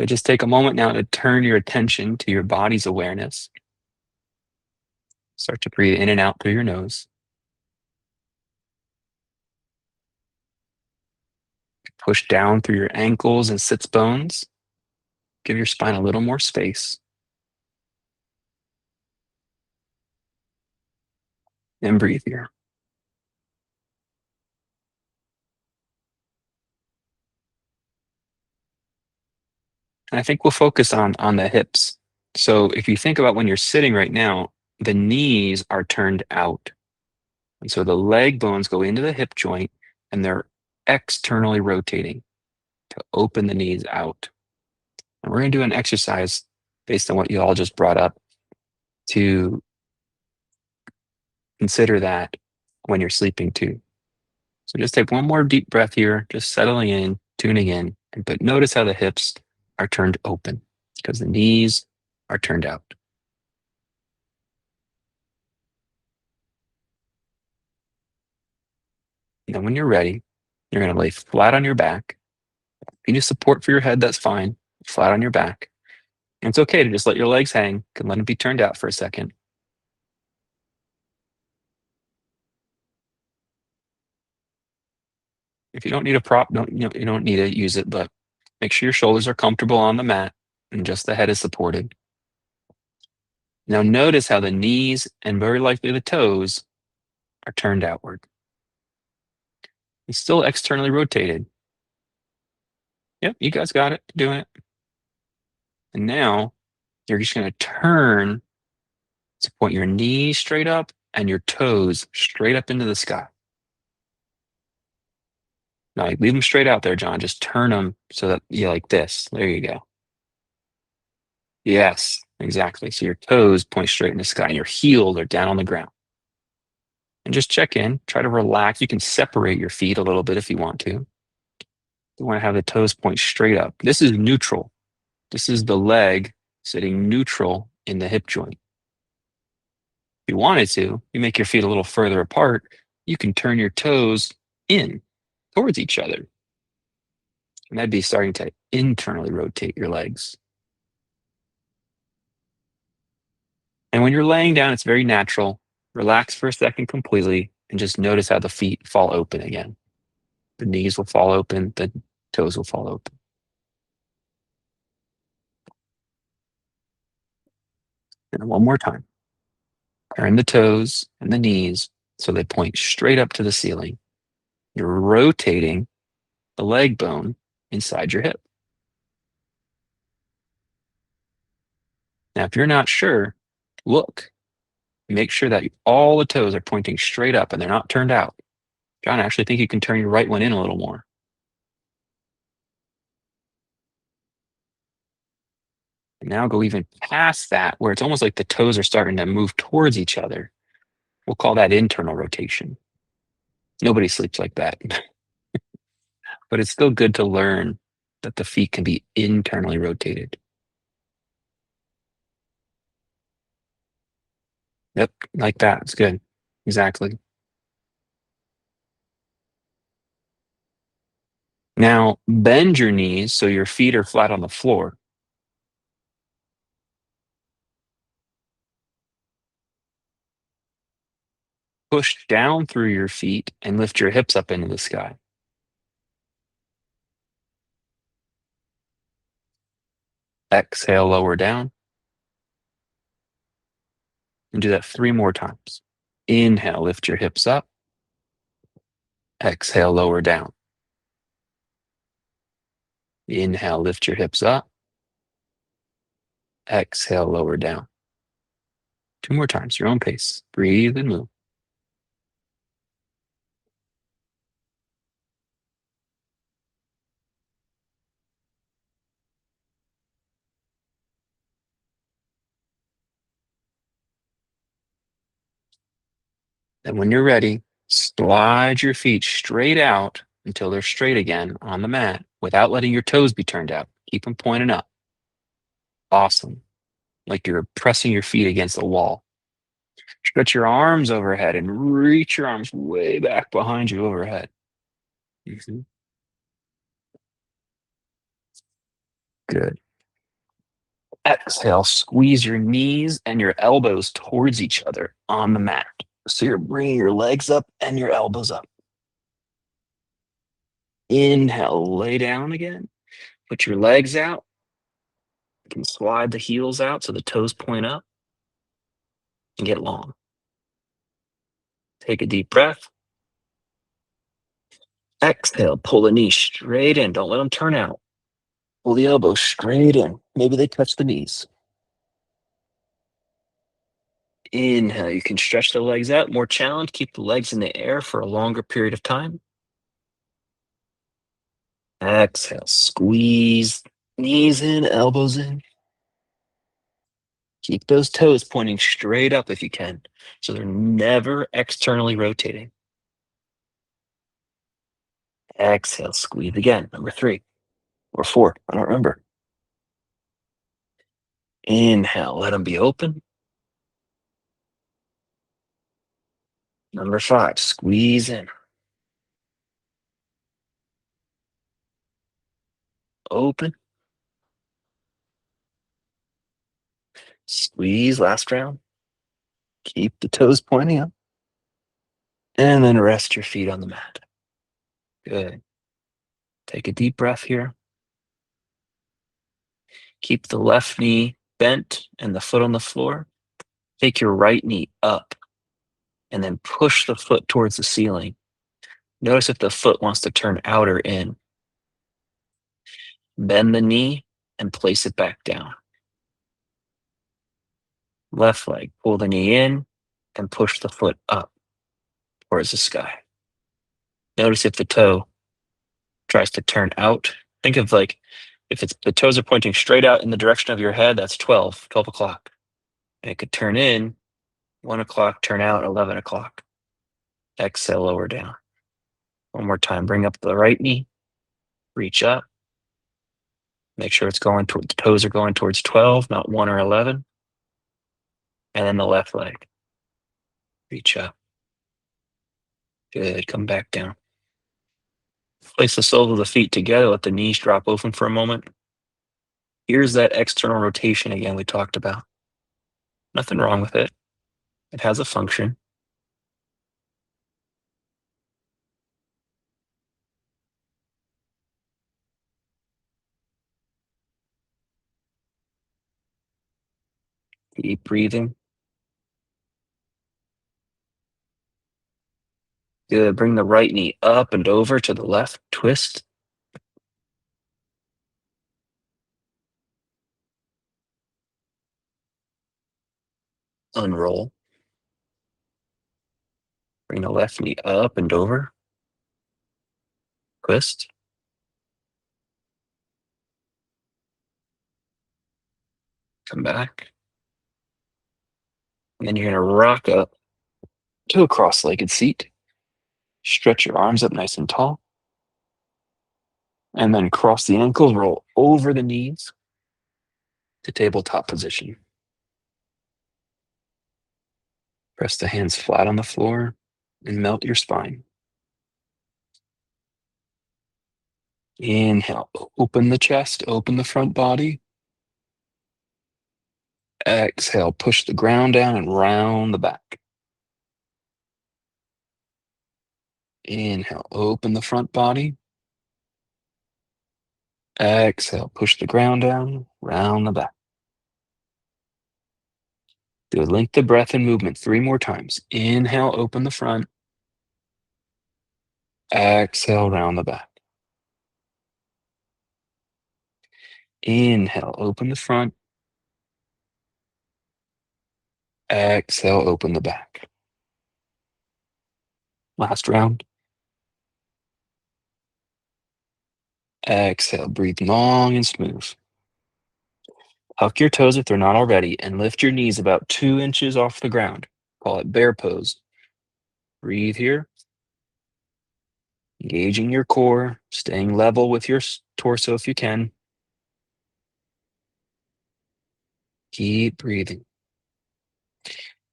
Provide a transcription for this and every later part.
So just take a moment now to turn your attention to your body's awareness. Start to breathe in and out through your nose. Push down through your ankles and sits bones. Give your spine a little more space. And breathe here. And I think we'll focus on the hips. So if you think about when you're sitting right now, the knees are turned out. And so the leg bones go into the hip joint and they're externally rotating to open the knees out. And we're going to do an exercise based on what you all just brought up to consider that when you're sleeping too. So just take one more deep breath here, just settling in, tuning in, but notice how the hips are turned open because the knees are turned out. And then when you're ready, you're going to lay flat on your back. If you need support for your head, that's fine. Flat on your back. And it's okay to just let your legs hang. You can let them be turned out for a second. If you don't need a prop, you don't need to use it, but make sure your shoulders are comfortable on the mat and just the head is supported. Now notice how the knees and very likely the toes are turned outward. It's still externally rotated. Yep, you guys got it, doing it. And now you're just going to turn to point your knees straight up and your toes straight up into the sky. Now leave them straight out there, John. Just turn them so that you like this. There you go. Yes, exactly. So your toes point straight in the sky and your heels are down on the ground. And just check in, try to relax. You can separate your feet a little bit if you want to. You want to have the toes point straight up. This is neutral. This is the leg sitting neutral in the hip joint. If you wanted to, you make your feet a little further apart. You can turn your toes in towards each other. And that'd be starting to internally rotate your legs. And when you're laying down, it's very natural. Relax for a second completely and just notice how the feet fall open again. The knees will fall open, the toes will fall open. And one more time. Turn the toes and the knees so they point straight up to the ceiling. You're rotating the leg bone inside your hip. Now, if you're not sure, look. Make sure that all the toes are pointing straight up and they're not turned out. John, I actually think you can turn your right one in a little more. And now go even past that, where it's almost like the toes are starting to move towards each other. We'll call that internal rotation. Nobody sleeps like that. But it's still good to learn that the feet can be internally rotated. Yep, like that. It's good. Exactly. Now, bend your knees so your feet are flat on the floor. Push down through your feet and lift your hips up into the sky. Exhale, lower down. And do that 3 more times. Inhale, lift your hips up. Exhale, lower down. Inhale, lift your hips up. Exhale, lower down. 2 more times, your own pace. Breathe and move. Then when you're ready, slide your feet straight out until they're straight again on the mat without letting your toes be turned out. Keep them pointing up. Awesome. Like you're pressing your feet against the wall. Stretch your arms overhead and reach your arms way back behind you overhead. Mhm. Good. Exhale, squeeze your knees and your elbows towards each other on the mat. So you're bringing your legs up and your elbows up. Inhale, lay down again. Put your legs out. You can slide the heels out so the toes point up and get long. Take a deep breath. Exhale, pull the knees straight in. Don't let them turn out. Pull the elbows straight in. Maybe they touch the knees. Inhale, you can stretch the legs out. More challenge, keep the legs in the air for a longer period of time. Exhale, squeeze knees in, elbows in. Keep those toes pointing straight up if you can, so they're never externally rotating. Exhale, squeeze again. Number 3 or 4, I don't remember. Inhale, let them be open. Number 5, squeeze in. Open. Squeeze, last round. Keep the toes pointing up. And then rest your feet on the mat. Good. Take a deep breath here. Keep the left knee bent and the foot on the floor. Take your right knee up and then push the foot towards the ceiling. Notice if the foot wants to turn out or in. Bend the knee and place it back down. Left leg, pull the knee in and push the foot up towards the sky. Notice if the toe tries to turn out. Think of like if the toes are pointing straight out in the direction of your head, that's 12 o'clock. And it could turn in 1 o'clock, turn out 11 o'clock. Exhale, lower down. One more time. Bring up the right knee, reach up. Make sure it's going toward the toes are going towards 12, not 1 or 11. And then the left leg. Reach up. Good. Come back down. Place the soles of the feet together. Let the knees drop open for a moment. Here's that external rotation again we talked about. Nothing wrong with it. It has a function. Keep breathing. Good. Bring the right knee up and over to the left. Twist. Unroll. Bring the left knee up and over. Twist. Come back. And then you're going to rock up to a cross-legged seat. Stretch your arms up nice and tall. And then cross the ankles, roll over the knees to tabletop position. Press the hands flat on the floor and melt your spine. Inhale, open the chest, open the front body. Exhale, push the ground down and round the back. Inhale, open the front body. Exhale, push the ground down, round the back. Good. Link the breath and movement 3 more times. Inhale, open the front. Exhale, round the back. Inhale, open the front. Exhale, open the back. Last round. Exhale, breathe long and smooth. Tuck your toes if they're not already and lift your knees about 2 inches off the ground. Call it bear pose. Breathe here. Engaging your core, staying level with your torso if you can. Keep breathing.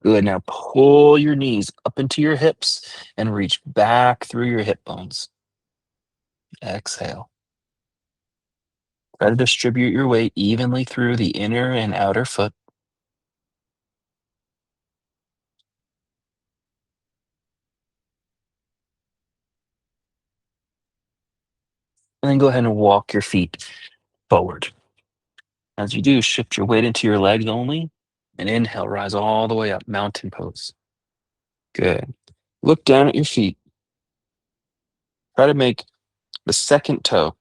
Good. Now pull your knees up into your hips and reach back through your hip bones. Exhale. Try to distribute your weight evenly through the inner and outer foot. And then go ahead and walk your feet forward. As you do, shift your weight into your legs only. And inhale, rise all the way up, mountain pose. Good. Look down at your feet. Try to make the second toe.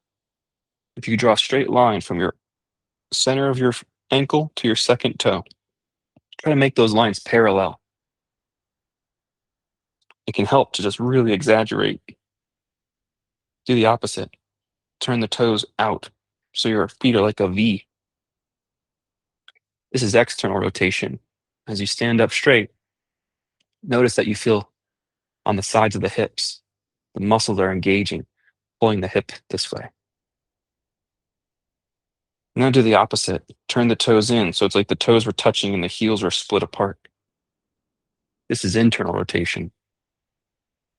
If you draw a straight line from your center of your ankle to your second toe, try to make those lines parallel. It can help to just really exaggerate. Do the opposite. Turn the toes out so your feet are like a V. This is external rotation. As you stand up straight, notice that you feel on the sides of the hips. The muscles are engaging, pulling the hip this way. Now do the opposite. Turn the toes in so it's like the toes were touching and the heels were split apart. This is internal rotation.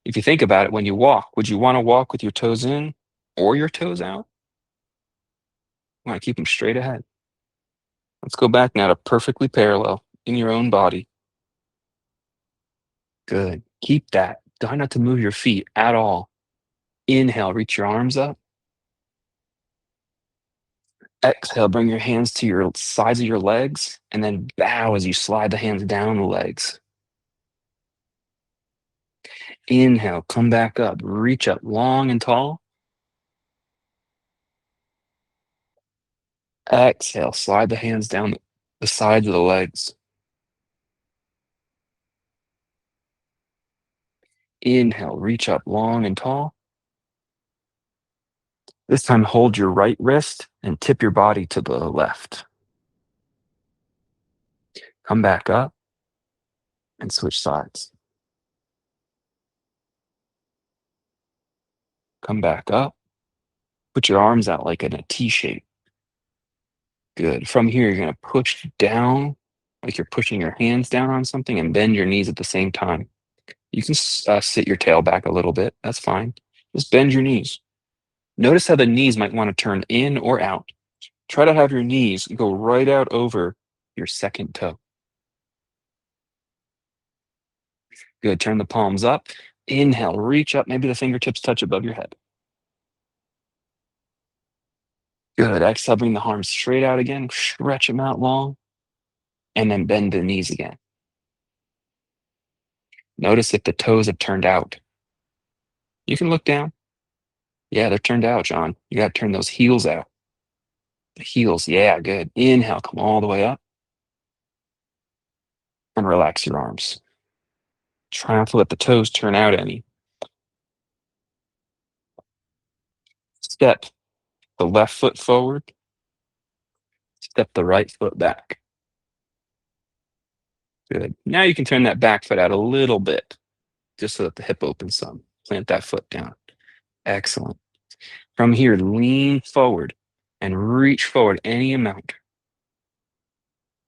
If you think about it, when you walk, would you want to walk with your toes in or your toes out? You want to keep them straight ahead. Let's go back now to perfectly parallel in your own body. Good. Keep that. Try not to move your feet at all. Inhale, reach your arms up. Exhale, bring your hands to your sides of your legs and then bow as you slide the hands down the legs. Inhale, come back up, reach up long and tall. Exhale, slide the hands down the sides of the legs. Inhale, reach up long and tall. This time, hold your right wrist and tip your body to the left. Come back up and switch sides. Come back up. Put your arms out like in a T shape. Good. From here, you're going to push down like you're pushing your hands down on something and bend your knees at the same time. You can sit your tail back a little bit. That's fine. Just bend your knees. Notice how the knees might want to turn in or out. Try to have your knees go right out over your second toe. Good. Turn the palms up. Inhale, reach up. Maybe the fingertips touch above your head. Good. Exhale, bring the arms straight out again. Stretch them out long. And then bend the knees again. Notice if the toes have turned out. You can look down. Yeah, they're turned out, John. You got to turn those heels out. The heels. Yeah, good. Inhale, come all the way up. And relax your arms. Try not to let the toes turn out any. Step the left foot forward. Step the right foot back. Good. Now you can turn that back foot out a little bit, just so that the hip opens some. Plant that foot down. Excellent. From here, lean forward and reach forward any amount.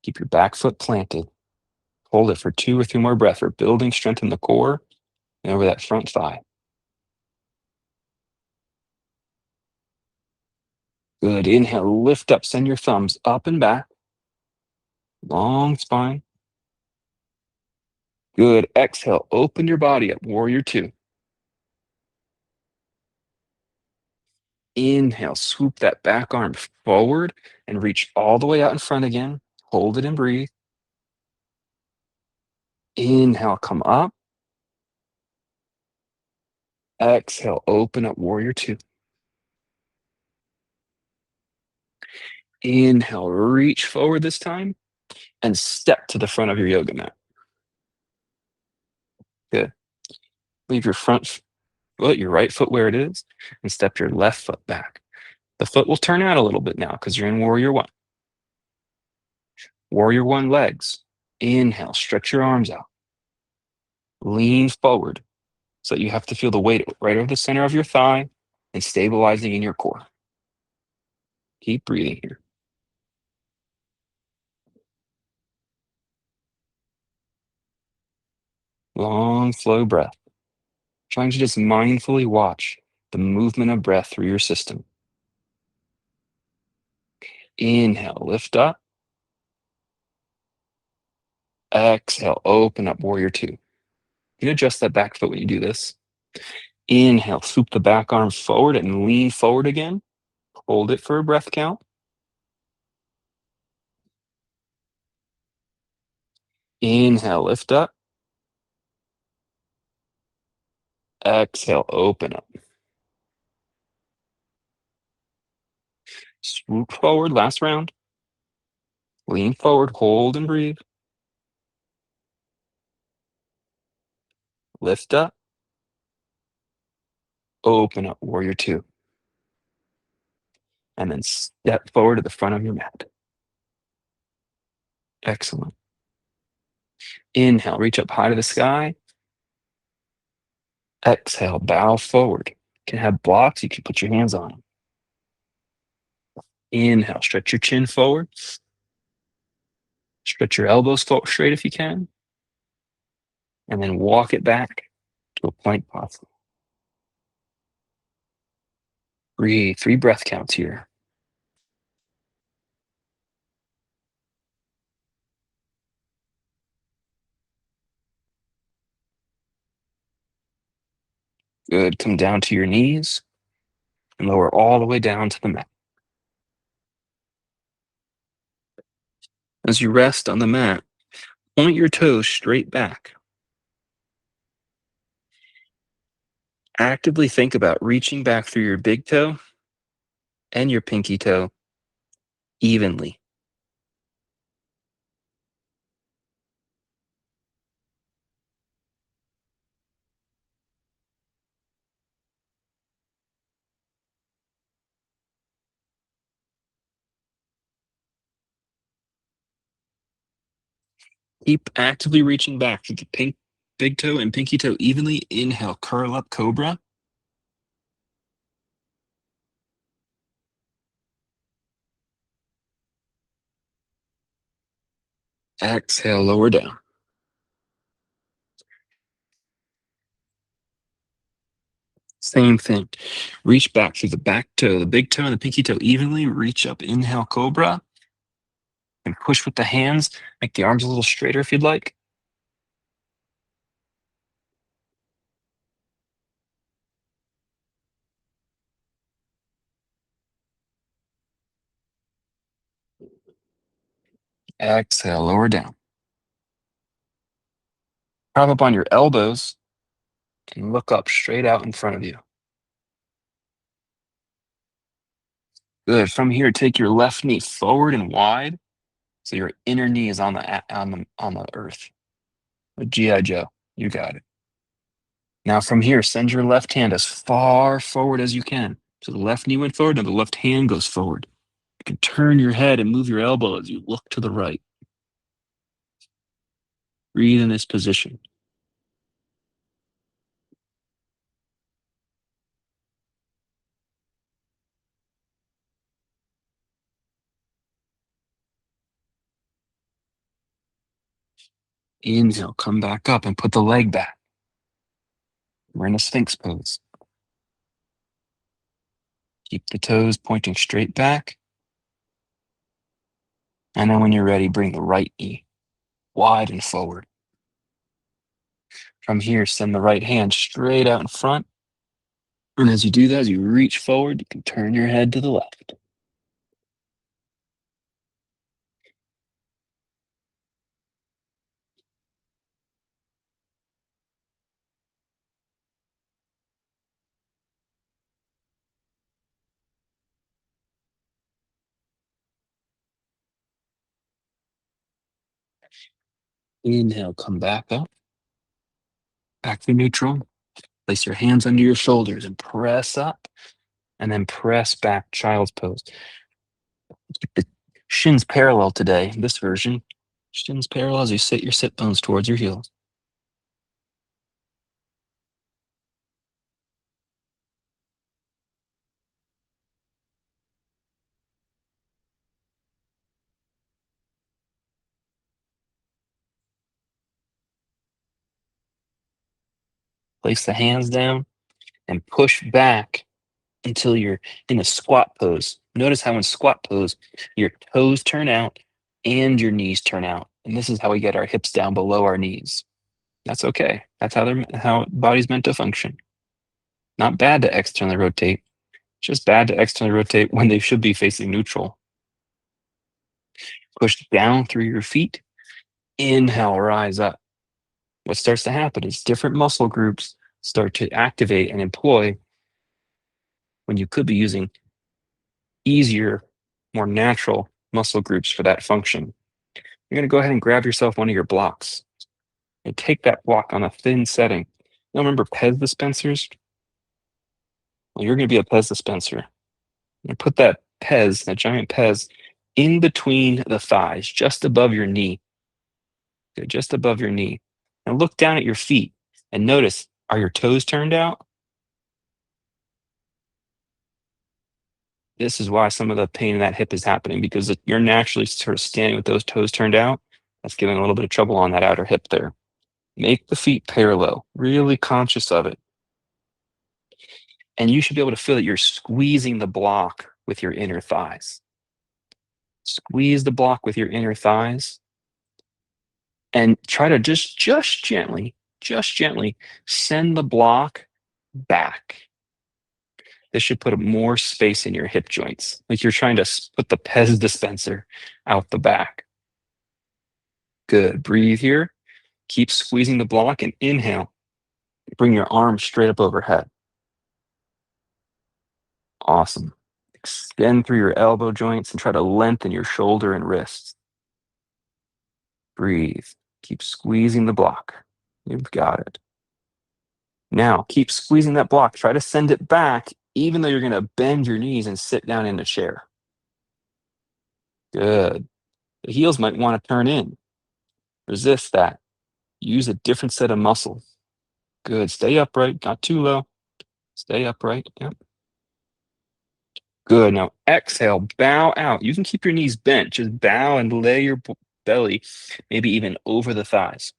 Keep your back foot planted. Hold it for 2 or 3 more breaths. We're building strength in the core and over that front thigh. Good. Inhale, lift up, send your thumbs up and back. Long spine. Good. Exhale, open your body up, warrior 2. Inhale, swoop that back arm forward and reach all the way out in front again. Hold it and breathe. Inhale, come up. Exhale, open up, warrior 2. Inhale, reach forward this time and step to the front of your yoga mat. Good. Leave your front foot, your right foot where it is, and step your left foot back. The foot will turn out a little bit now because you're in warrior 1. Warrior 1 legs. Inhale, stretch your arms out. Lean forward so that you have to feel the weight right over the center of your thigh and stabilizing in your core. Keep breathing here. Long, slow breath. Trying to just mindfully watch the movement of breath through your system. Inhale, lift up. Exhale, open up, warrior two. You can adjust that back foot when you do this. Inhale, swoop the back arm forward and lean forward again. Hold it for a breath count. Inhale, lift up. Exhale, open up. Swoop forward, last round. Lean forward, hold and breathe. Lift up. Open up, warrior two. And then step forward to the front of your mat. Excellent. Inhale, reach up high to the sky. Exhale, bow forward. You can have blocks, you can put your hands on them. Inhale, stretch your chin forward. Stretch your elbows straight if you can. And then walk it back to a plank posture. Breathe, 3 breath counts here. Good, come down to your knees and lower all the way down to the mat. As you rest on the mat, point your toes straight back. Actively think about reaching back through your big toe and your pinky toe evenly. Keep actively reaching back through the big toe and pinky toe evenly. Inhale, curl up, cobra. Exhale, lower down. Same thing. Reach back through the back toe, the big toe and the pinky toe evenly. Reach up, inhale, cobra. And push with the hands. Make the arms a little straighter if you'd like. Exhale, lower down. Prop up on your elbows and look up straight out in front of you. Good. From here, take your left knee forward and wide, so your inner knee is on the earth. Like G.I. Joe, you got it. Now from here, send your left hand as far forward as you can. So the left knee went forward, now the left hand goes forward. You can turn your head and move your elbow as you look to the right. Breathe in this position. Inhale, come back up and put the leg back. We're in a Sphinx pose. Keep the toes pointing straight back. And then when you're ready, bring the right knee wide and forward. From here, send the right hand straight out in front. And as you do that, as you reach forward, you can turn your head to the left. Inhale, come back up. Back to neutral. Place your hands under your shoulders and press up. And then press back, child's pose. Keep the shins parallel today, this version. Shins parallel as you sit your sit bones towards your heels. Place the hands down and push back until you're in a squat pose. Notice how in squat pose, your toes turn out and your knees turn out. And this is how we get our hips down below our knees. That's okay. That's how body's meant to function. Not bad to externally rotate, just bad to externally rotate when they should be facing neutral. Push down through your feet. Inhale, rise up. What starts to happen is different muscle groups start to activate and employ when you could be using easier, more natural muscle groups for that function. You're going to go ahead and grab yourself one of your blocks and take that block on a thin setting. Now remember Pez dispensers? Well, you're going to be a Pez dispenser. And put that Pez, that giant Pez, in between the thighs, just above your knee. Okay, just above your knee. And look down at your feet and notice, are your toes turned out? This is why some of the pain in that hip is happening, because you're naturally sort of standing with those toes turned out. That's giving a little bit of trouble on that outer hip there. Make the feet parallel, really conscious of it. And you should be able to feel that you're squeezing the block with your inner thighs. Squeeze the block with your inner thighs and try to just gently send the block back. This should put more space in your hip joints, like you're trying to put the Pez dispenser out the back. Good. Breathe here. Keep squeezing the block and inhale. Bring your arms straight up overhead. Awesome. Extend through your elbow joints and try to lengthen your shoulder and wrists. Breathe. Keep squeezing the block. You've got it. Now, keep squeezing that block. Try to send it back, even though you're going to bend your knees and sit down in a chair. Good. The heels might want to turn in. Resist that. Use a different set of muscles. Good. Stay upright. Not too low. Stay upright. Yep. Good. Now exhale, bow out. You can keep your knees bent. Just bow and lay your belly, maybe even over the thighs.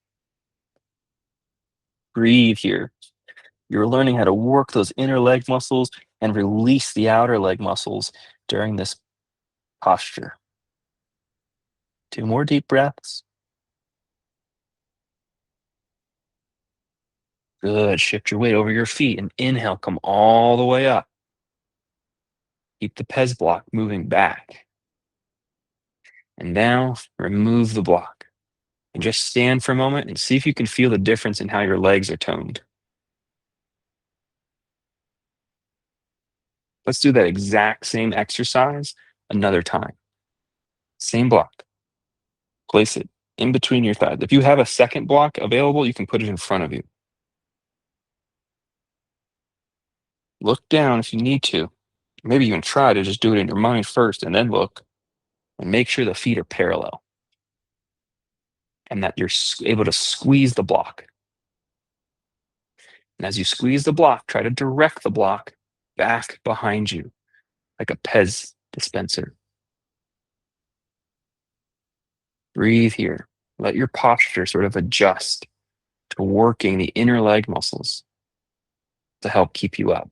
Breathe here. You're learning how to work those inner leg muscles and release the outer leg muscles during this posture. 2 more deep breaths. Good. Shift your weight over your feet and inhale, come all the way up. Keep the Pez block moving back. And now remove the block. And just stand for a moment and see if you can feel the difference in how your legs are toned. Let's do that exact same exercise another time. Same block. Place it in between your thighs. If you have a second block available, you can put it in front of you. Look down if you need to. Maybe even try to just do it in your mind first and then look. And make sure the feet are parallel. And that you're able to squeeze the block. And as you squeeze the block, try to direct the block back behind you, like a Pez dispenser. Breathe here. Let your posture sort of adjust to working the inner leg muscles to help keep you up.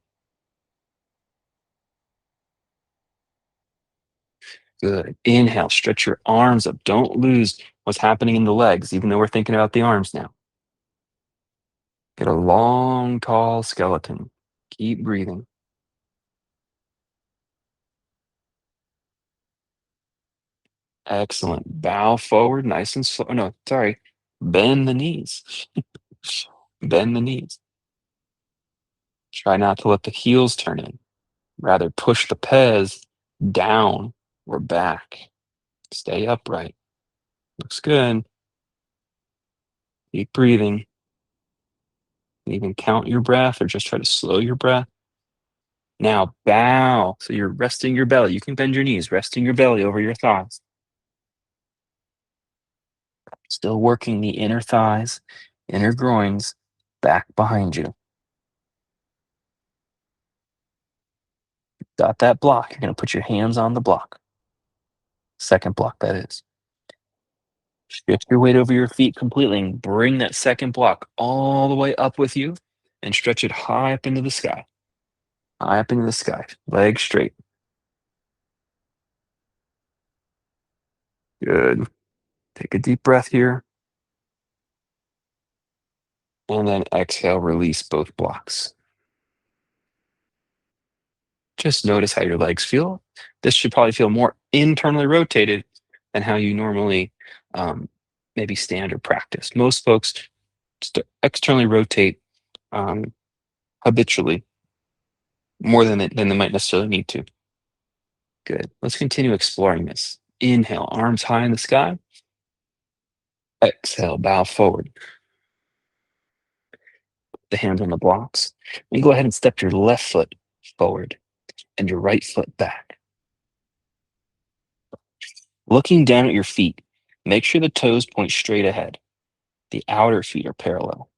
Good. Inhale, stretch your arms up. Don't lose what's happening in the legs, even though we're thinking about the arms now. Get a long, tall skeleton. Keep breathing. Excellent. Bow forward, nice and slow. No, sorry. Bend the knees. Bend the knees. Try not to let the heels turn in. Rather, push the Pez down or back. Stay upright. Looks good. Keep breathing. Even count your breath or just try to slow your breath. Now bow. So you're resting your belly. You can bend your knees, resting your belly over your thighs. Still working the inner thighs, inner groins back behind you. Got that block. You're going to put your hands on the block. Second block, that is. Shift your weight over your feet completely and bring that second block all the way up with you and stretch it high up into the sky. Eye up into the sky, legs straight. Good. Take a deep breath here. And then exhale, release both blocks. Just notice how your legs feel. This should probably feel more internally rotated than how you normally um, maybe stand or practice. Most folks externally rotate um, habitually more than they might necessarily need to. Good. Let's continue exploring this. Inhale, arms high in the sky. Exhale, bow forward. The hands on the blocks. And go ahead and step your left foot forward and your right foot back. Looking down at your feet, make sure the toes point straight ahead. The outer feet are parallel.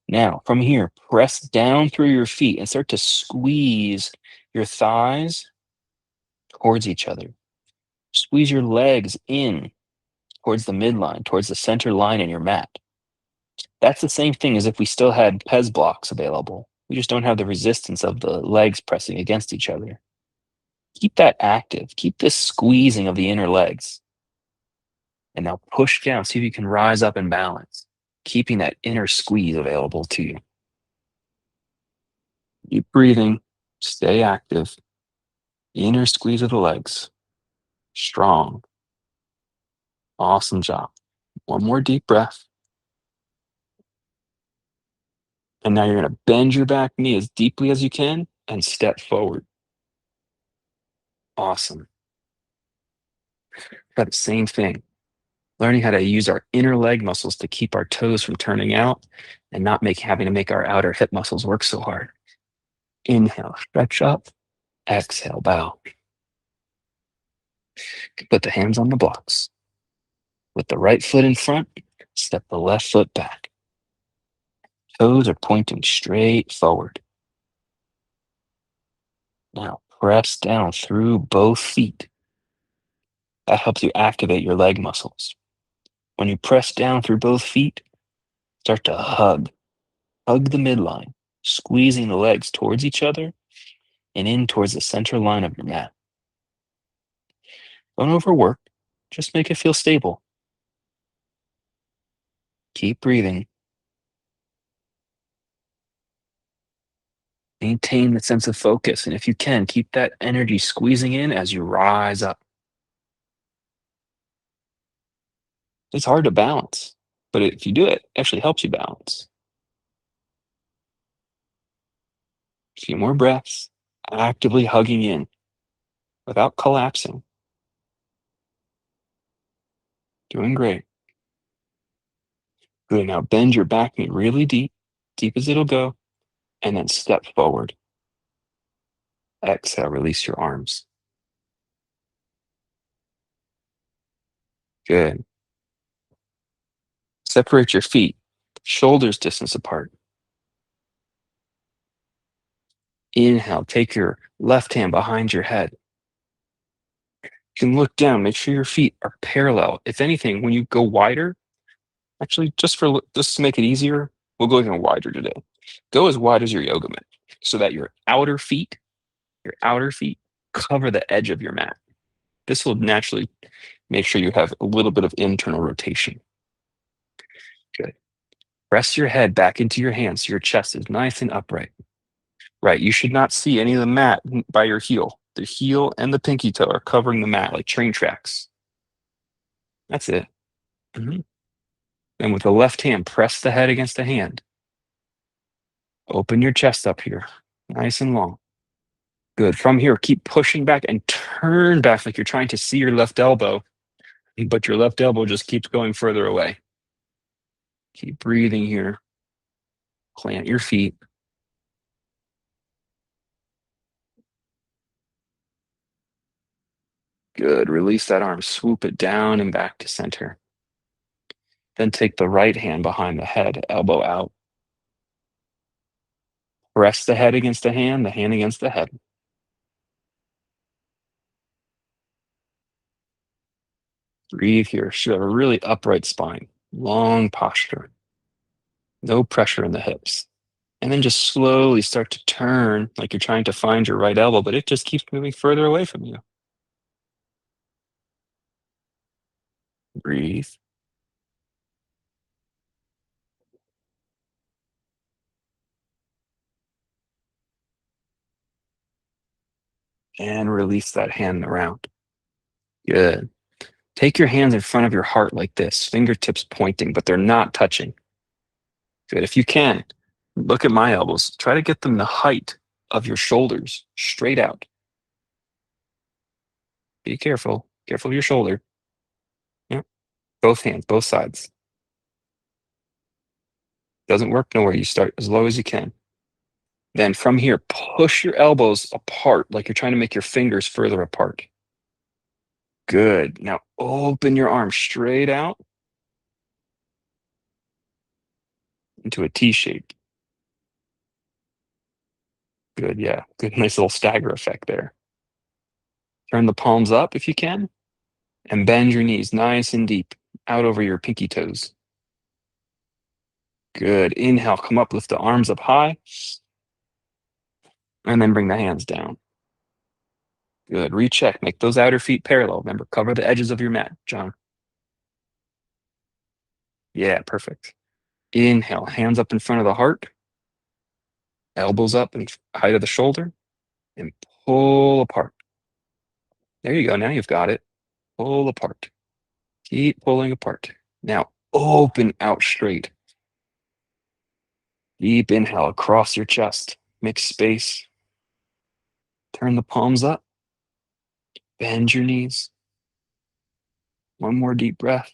Now, from here, press down through your feet and start to squeeze your thighs towards each other. Squeeze your legs in towards the midline, towards the center line in your mat. That's the same thing as if we still had Pez blocks available. We just don't have the resistance of the legs pressing against each other. Keep that active. Keep this squeezing of the inner legs. And now push down. See if you can rise up and balance, keeping that inner squeeze available to you. Keep breathing. Stay active. Inner squeeze of the legs. Strong. Awesome job. One more deep breath. And now you're going to bend your back knee as deeply as you can and step forward. Awesome. Got the same thing. Learning how to use our inner leg muscles to keep our toes from turning out and not having to make our outer hip muscles work so hard. Inhale, stretch up. Exhale, bow. Put the hands on the blocks. With the right foot in front, step the left foot back. Toes are pointing straight forward. Now press down through both feet. That helps you activate your leg muscles. When you press down through both feet, start to hug. Hug the midline, squeezing the legs towards each other and in towards the center line of your mat. Don't overwork, just make it feel stable. Keep breathing. Maintain the sense of focus, and if you can, keep that energy squeezing in as you rise up. It's hard to balance, but if you do it, it actually helps you balance. A few more breaths, actively hugging in without collapsing. Doing great. Good. Now bend your back knee really deep, deep as it'll go, and then step forward. Exhale, release your arms. Good. Separate your feet, shoulders distance apart. Inhale, take your left hand behind your head. You can look down, make sure your feet are parallel. If anything, when you go wider, actually, just to make it easier, we'll go even wider today. Go as wide as your yoga mat so that your outer feet cover the edge of your mat. This will naturally make sure you have a little bit of internal rotation. Good. Press your head back into your hands so your chest is nice and upright. Right, you should not see any of the mat by your heel. The heel and the pinky toe are covering the mat like train tracks. That's it. Mhm. And with the left hand, press the head against the hand. Open your chest up here, nice and long. Good. From here, keep pushing back and turn back like you're trying to see your left elbow, but your left elbow just keeps going further away. Keep breathing here. Plant your feet. Good. Release that arm, swoop it down and back to center. Then take the right hand behind the head, elbow out. Press the head against the hand against the head. Breathe here. Should have a really upright spine, long posture. No pressure in the hips. And then just slowly start to turn like you're trying to find your right elbow, but it just keeps moving further away from you. Breathe. And release that hand around. Good. Take your hands in front of your heart like this, fingertips pointing, but they're not touching. Good. If you can, look at my elbows. Try to get them the height of your shoulders, straight out. Be careful. Careful of your shoulder. Yep. Both hands, both sides. Doesn't work, no worry. You start as low as you can. Then from here, push your elbows apart like you're trying to make your fingers further apart. Good. Now open your arms straight out into a T shape. Good. Yeah. Good. Nice little stagger effect there. Turn the palms up if you can and bend your knees nice and deep out over your pinky toes. Good. Inhale, come up, lift the arms up high, and then bring the hands down. Good. Recheck. Make those outer feet parallel. Remember, cover the edges of your mat, John. Yeah, perfect. Inhale, hands up in front of the heart, elbows up and height of the shoulder, and pull apart. There you go. Now you've got it. Pull apart. Keep pulling apart. Now open out straight. Deep inhale across your chest. Make space. Turn the palms up. Bend your knees. One more deep breath.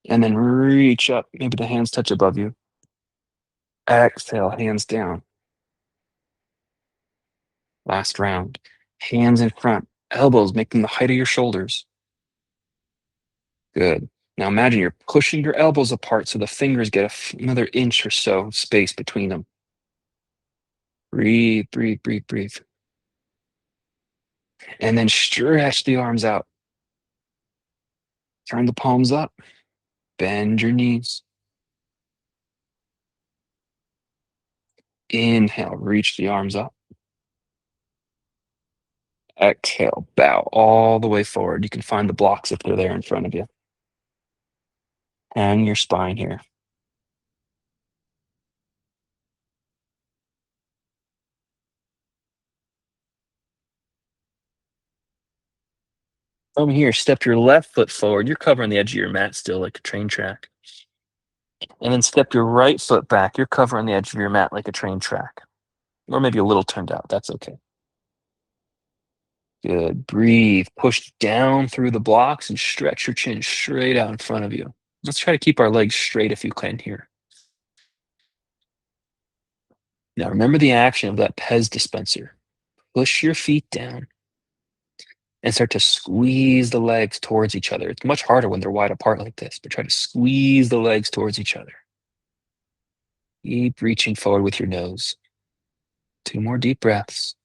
And then reach up. Maybe the hands touch above you. Exhale, hands down. Last round. Hands in front. Elbows making the height of your shoulders. Good. Now imagine you're pushing your elbows apart so the fingers get another inch or so space between them. Breathe, breathe, breathe, breathe. And then stretch the arms out. Turn the palms up. Bend your knees. Inhale, reach the arms up. Exhale, bow all the way forward. You can find the blocks if they're there in front of you. And your spine here. From here, step your left foot forward. You're covering the edge of your mat still like a train track. And then step your right foot back. You're covering the edge of your mat like a train track. Or maybe a little turned out. That's okay. Good. Breathe. Push down through the blocks and stretch your chin straight out in front of you. Let's try to keep our legs straight if you can here. Now remember the action of that Pez dispenser. Push your feet down and start to squeeze the legs towards each other. It's much harder when they're wide apart like this, but try to squeeze the legs towards each other. Keep reaching forward with your nose. 2 more deep breaths.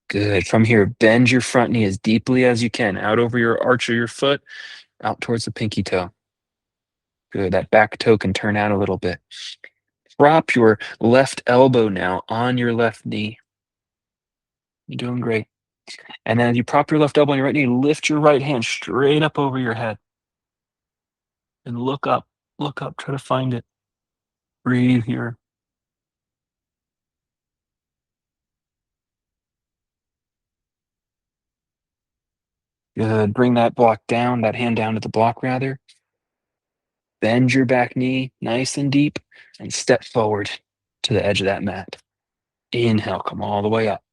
Good. From here, bend your front knee as deeply as you can, out over your arch of your foot, out towards the pinky toe. Good. That back toe can turn out a little bit. Prop your left elbow now on your left knee. You're doing great. And then as you prop your left elbow on your right knee, lift your right hand straight up over your head. And look up. Look up. Try to find it. Breathe here. Good. Bring that block down, that hand down to the block rather. Bend your back knee nice and deep and step forward to the edge of that mat. Inhale, come all the way up.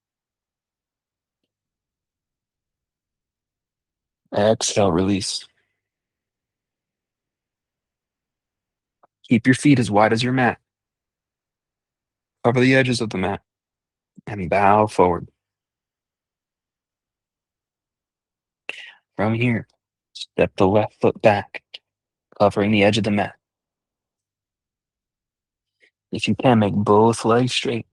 Exhale, release. Keep your feet as wide as your mat. Cover the edges of the mat and bow forward. From here, step the left foot back, covering the edge of the mat. If you can, make both legs straight.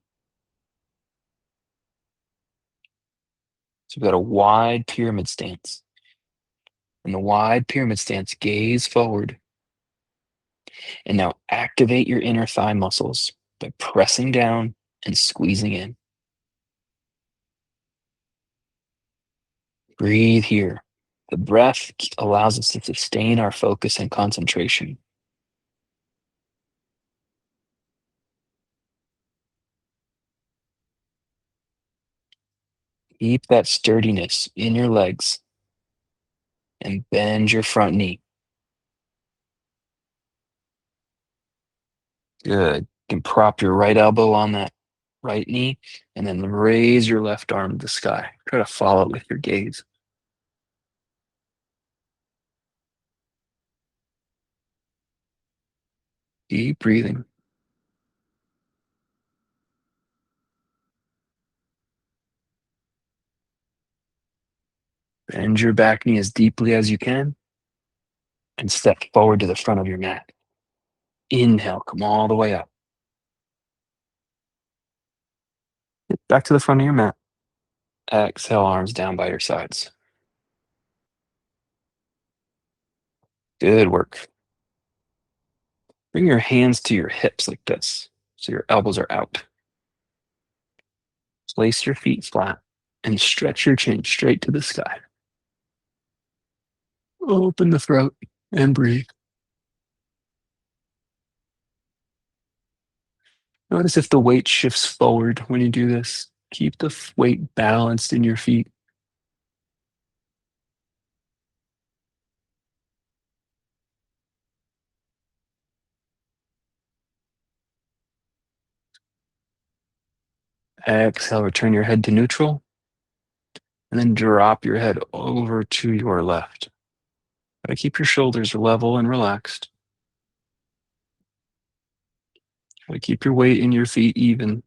So we've got a wide pyramid stance. In the wide pyramid stance, gaze forward. And now activate your inner thigh muscles by pressing down and squeezing in. Breathe here. The breath allows us to sustain our focus and concentration. Keep that sturdiness in your legs and bend your front knee. Good. You can prop your right elbow on that right knee and then raise your left arm to the sky. Try to follow it with your gaze. Deep breathing. Bend your back knee as deeply as you can and step forward to the front of your mat. Inhale, come all the way up. Back to the front of your mat. Exhale, arms down by your sides. Good work. Bring your hands to your hips like this, so your elbows are out. Place your feet flat and stretch your chin straight to the sky. Open the throat and breathe. Notice if the weight shifts forward when you do this. Keep the weight balanced in your feet. Exhale, return your head to neutral, and then drop your head over to your left. Try to keep your shoulders level and relaxed. Try to keep your weight in your feet even.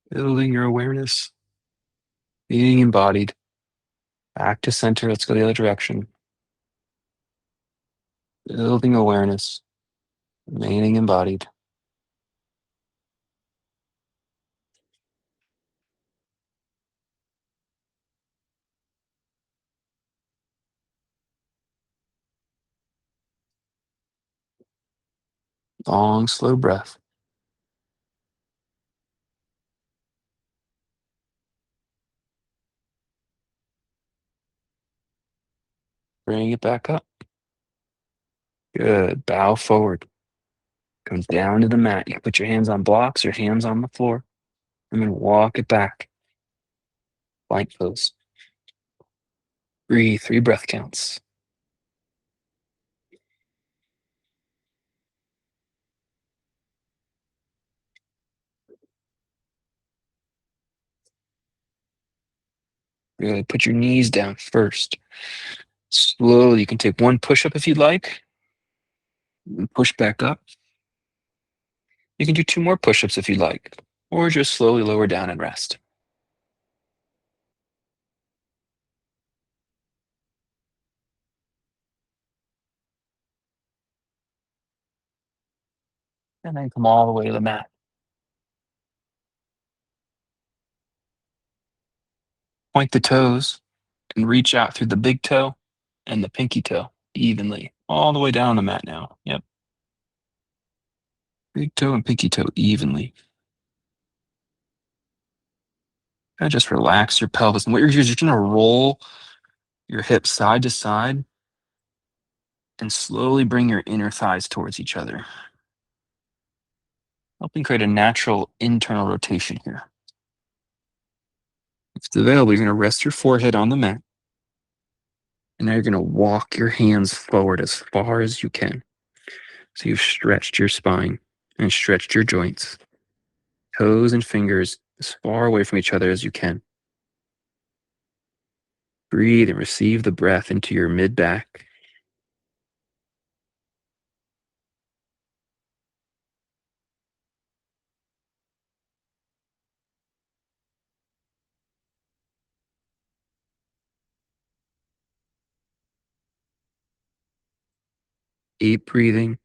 Building your awareness, being embodied. Back to center. Let's go the other direction. Building awareness, remaining embodied. Long, slow breath. Bring it back up. Good. Bow forward. Come down to the mat. You can put your hands on blocks or hands on the floor. And then walk it back. Plank pose. Breathe. 3 breath counts. Good. Put your knees down first. Slowly. You can take 1 push-up if you'd like. And push back up. You can do 2 more push-ups if you'd like. Or just slowly lower down and rest. And then come all the way to the mat. Point the toes and reach out through the big toe and the pinky toe evenly. All the way down the mat now. Yep. Big toe and pinky toe evenly. And just relax your pelvis. And what you're just going to roll your hips side to side and slowly bring your inner thighs towards each other, helping create a natural internal rotation here. If it's available, you're going to rest your forehead on the mat. And now you're going to walk your hands forward as far as you can. So you've stretched your spine and stretched your joints, toes and fingers as far away from each other as you can. Breathe and receive the breath into your mid back. Deep breathing.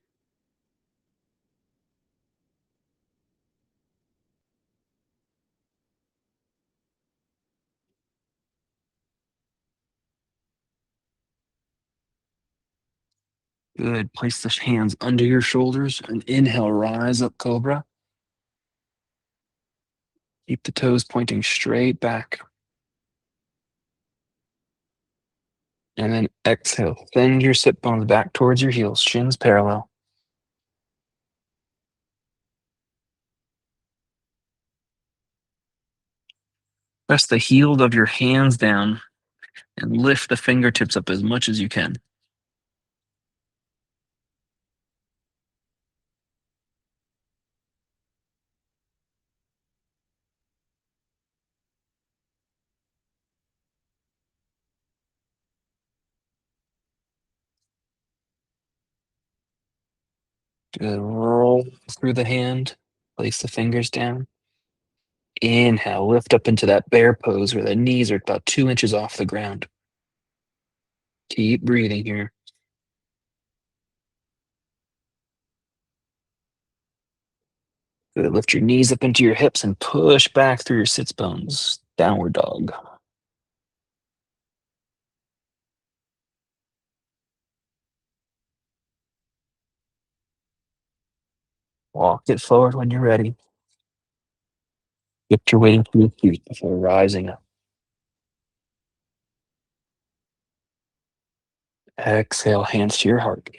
Good. Place the hands under your shoulders and inhale, rise up cobra. Keep the toes pointing straight back. And then exhale, bend your sit bones back towards your heels, shins parallel. Press the heel of your hands down and lift the fingertips up as much as you can. Good. Roll through the hand. Place the fingers down. Inhale, lift up into that bear pose where the knees are about 2 inches off the ground. Keep breathing here. Good. Lift your knees up into your hips and push back through your sits bones. Downward dog. Walk it forward when you're ready. Get your weight into your feet before rising up. Exhale, hands to your heart.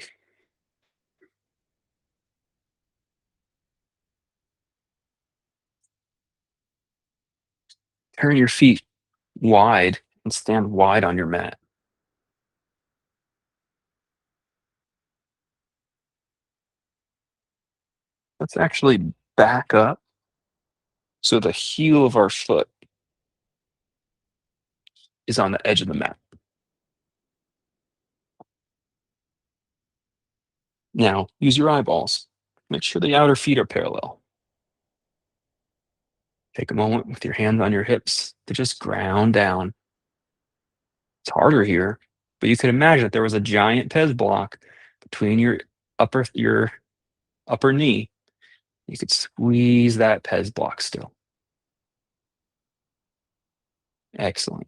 Turn your feet wide and stand wide on your mat. Let's actually back up so the heel of our foot is on the edge of the mat. Now, use your eyeballs. Make sure the outer feet are parallel. Take a moment with your hands on your hips to just ground down. It's harder here, but you could imagine that there was a giant Pez block between your upper knee. You could squeeze that Pez block still. Excellent.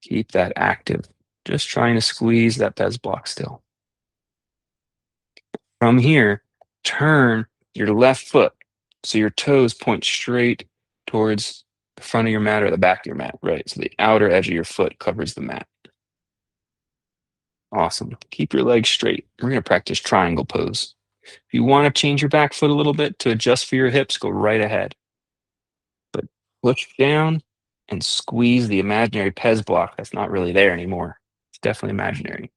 Keep that active. Just trying to squeeze that Pez block still. From here, turn your left foot so your toes point straight towards the front of your mat or the back of your mat, right? So the outer edge of your foot covers the mat. Awesome. Keep your legs straight. We're going to practice triangle pose. If you want to change your back foot a little bit to adjust for your hips, go right ahead. But push down and squeeze the imaginary Pez block that's not really there anymore. It's definitely imaginary.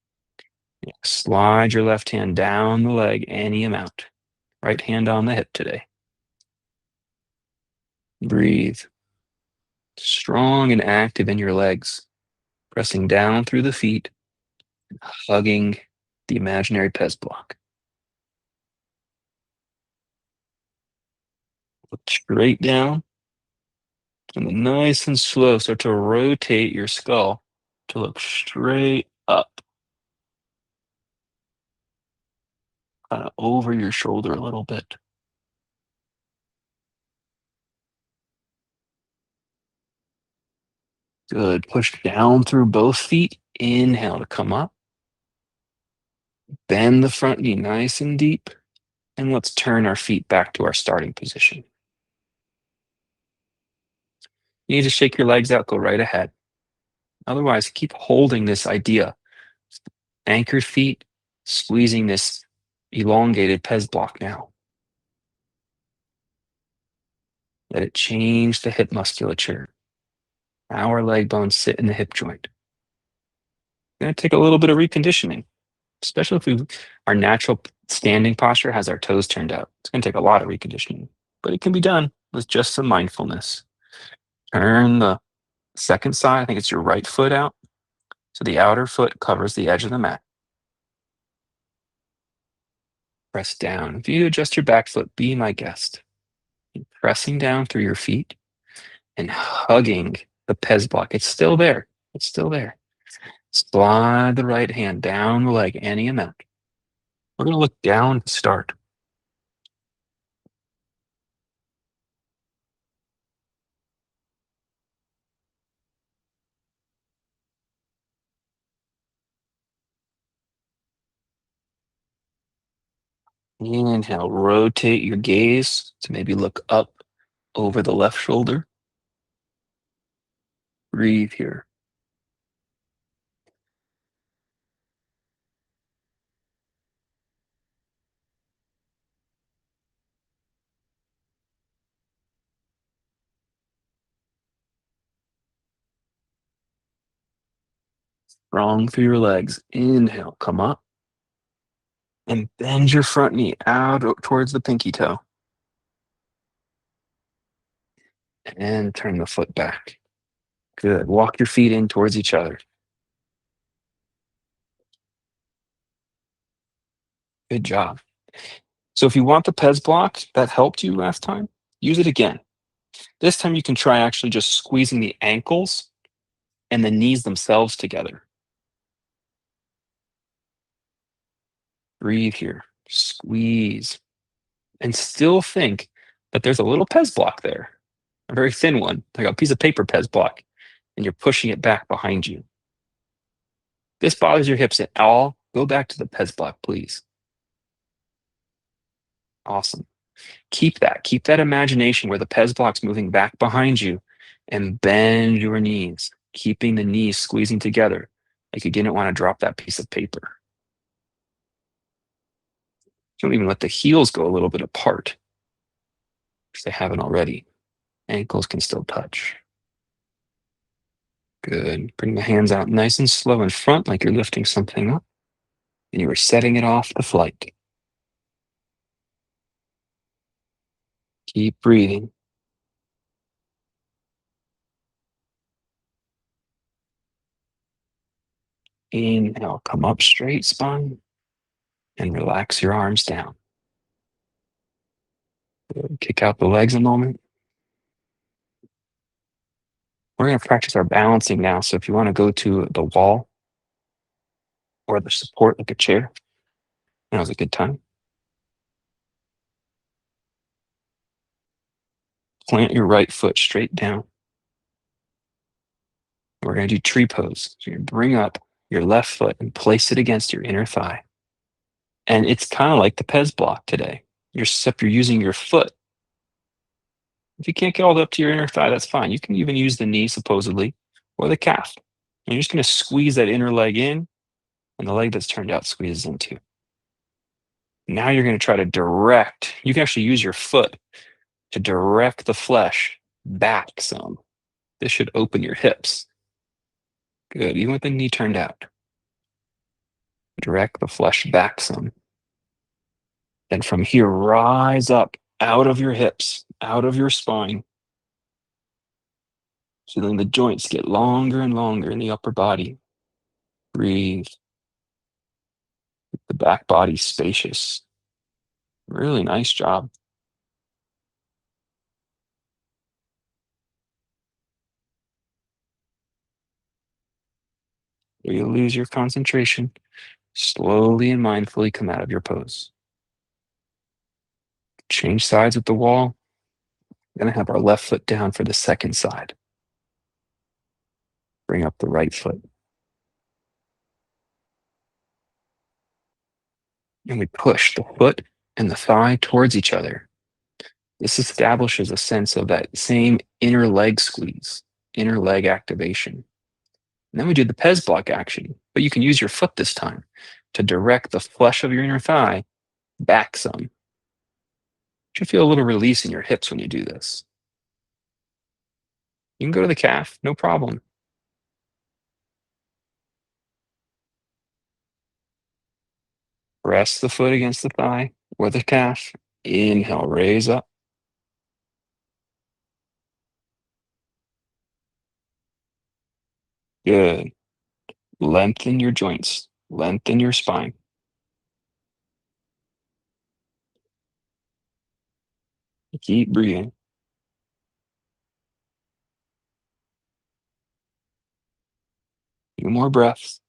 Yeah. Slide your left hand down the leg any amount. Right hand on the hip today. Breathe. Strong and active in your legs. Pressing down through the feet, hugging the imaginary Pez block. Look straight down. And then nice and slow, start to rotate your skull to look straight up. Kind of over your shoulder a little bit. Good. Push down through both feet. Inhale to come up. Bend the front knee nice and deep. And let's turn our feet back to our starting position. You need to shake your legs out, go right ahead. Otherwise, keep holding this idea. Anchored feet, squeezing this elongated Pez block now. Let it change the hip musculature. Our leg bones sit in the hip joint. It's going to take a little bit of reconditioning, especially if our natural standing posture has our toes turned out. It's going to take a lot of reconditioning, but it can be done with just some mindfulness. Turn the second side, I think it's your right foot out, so the outer foot covers the edge of the mat. Press down. If you adjust your back foot, be my guest. Pressing down through your feet and hugging the Pez block. It's still there. It's still there. Slide the right hand down the leg any amount. We're going to look down to start. Inhale, rotate your gaze to maybe look up over the left shoulder. Breathe here. Strong through your legs. Inhale, come up. And bend your front knee out towards the pinky toe. And turn the foot back. Good. Walk your feet in towards each other. Good job. So if you want the Pez block that helped you last time, use it again. This time you can try actually just squeezing the ankles and the knees themselves together. Breathe here. Squeeze. And still think that there's a little Pez block there, a very thin one, like a piece of paper Pez block, and you're pushing it back behind you. This bothers your hips at all, go back to the Pez block, please. Awesome. Keep that. Keep that imagination where the Pez block's moving back behind you and bend your knees, keeping the knees squeezing together like you didn't want to drop that piece of paper. Don't even let the heels go a little bit apart if they haven't already. Ankles can still touch. Good. Bring the hands out nice and slow in front like you're lifting something up and you are setting it off the flight. Keep breathing. Inhale, come up straight spine and relax your arms down. Good. Kick out the legs a moment. We're going to practice our balancing now. So if you want to go to the wall or the support like a chair, now's a good time. Plant your right foot straight down. We're going to do tree pose. So you bring up your left foot and place it against your inner thigh. And it's kind of like the Pez block today. You're using your foot. If you can't get all the way up to your inner thigh, that's fine. You can even use the knee, supposedly, or the calf. And you're just going to squeeze that inner leg in, and the leg that's turned out squeezes in too. Now you're going to try to direct. You can actually use your foot to direct the flesh back some. This should open your hips. Good, even with the knee turned out. Direct the flesh back some. Then from here, rise up out of your hips, out of your spine. Feeling the joints get longer and longer in the upper body. Breathe. The back body spacious. Really nice job. Where you lose your concentration, slowly and mindfully come out of your pose. Change sides with the wall. We're going to have our left foot down for the second side. Bring up the right foot. And we push the foot and the thigh towards each other. This establishes a sense of that same inner leg squeeze, inner leg activation. And then we do the Pez block action, but you can use your foot this time to direct the flesh of your inner thigh back some. You should feel a little release in your hips when you do this. You can go to the calf, no problem. Press the foot against the thigh or the calf. Inhale, raise up. Good. Lengthen your joints, lengthen your spine. Keep breathing. Few more breaths.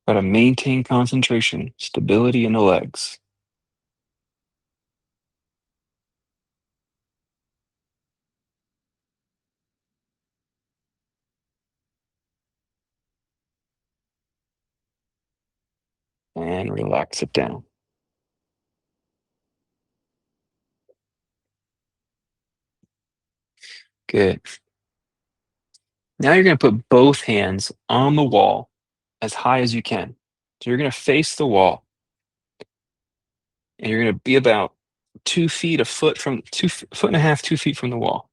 Try to maintain concentration, stability in the legs. And relax it down. Good. Now you're going to put both hands on the wall as high as you can. So you're going to face the wall, and you're going to be about 2 feet, a foot from 2 foot and a half, 2 feet from the wall.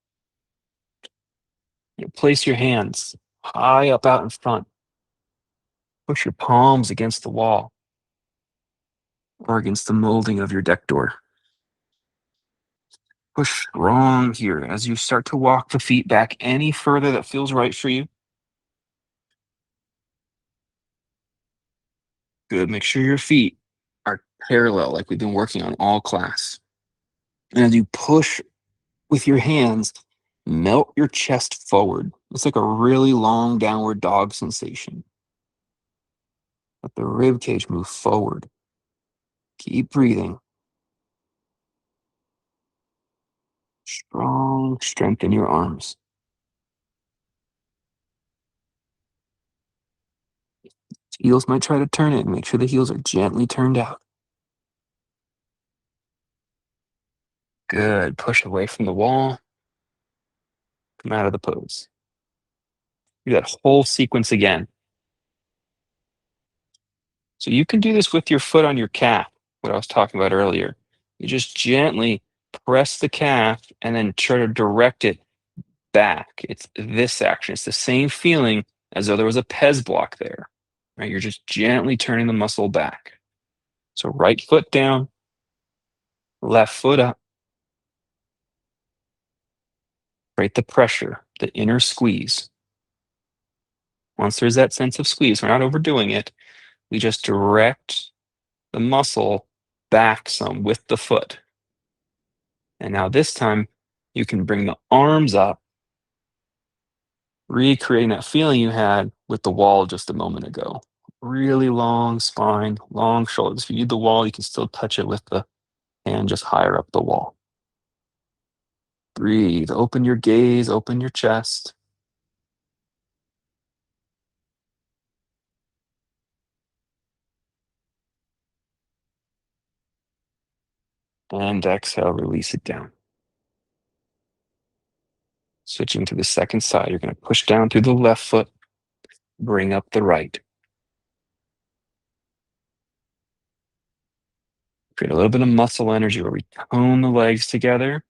You place your hands high up out in front. Push your palms against the wall or against the molding of your deck door. Push strong here as you start to walk the feet back any further that feels right for you. Good. Make sure your feet are parallel, like we've been working on all class. And as you push with your hands, melt your chest forward. It's like a really long downward dog sensation. Let the rib cage move forward. Keep breathing. Strong strength in your arms. Heels might try to turn it. Make sure the heels are gently turned out. Good. Push away from the wall. Come out of the pose. Do that whole sequence again. So you can do this with your foot on your calf, what I was talking about earlier. You just gently press the calf and then try to direct it back. It's this action. It's the same feeling as though there was a Pez block there. Right? You're just gently turning the muscle back. So right foot down, left foot up. Right, the pressure, the inner squeeze. Once there's that sense of squeeze, we're not overdoing it. We just direct the muscle back some with the foot. And now this time, you can bring the arms up, recreating that feeling you had with the wall just a moment ago. Really long spine, long shoulders. If you need the wall, you can still touch it with the hand just higher up the wall. Breathe. Open your gaze, open your chest. And exhale, release it down. Switching to the second side, you're going to push down through the left foot, bring up the right. Create a little bit of muscle energy where we tone the legs together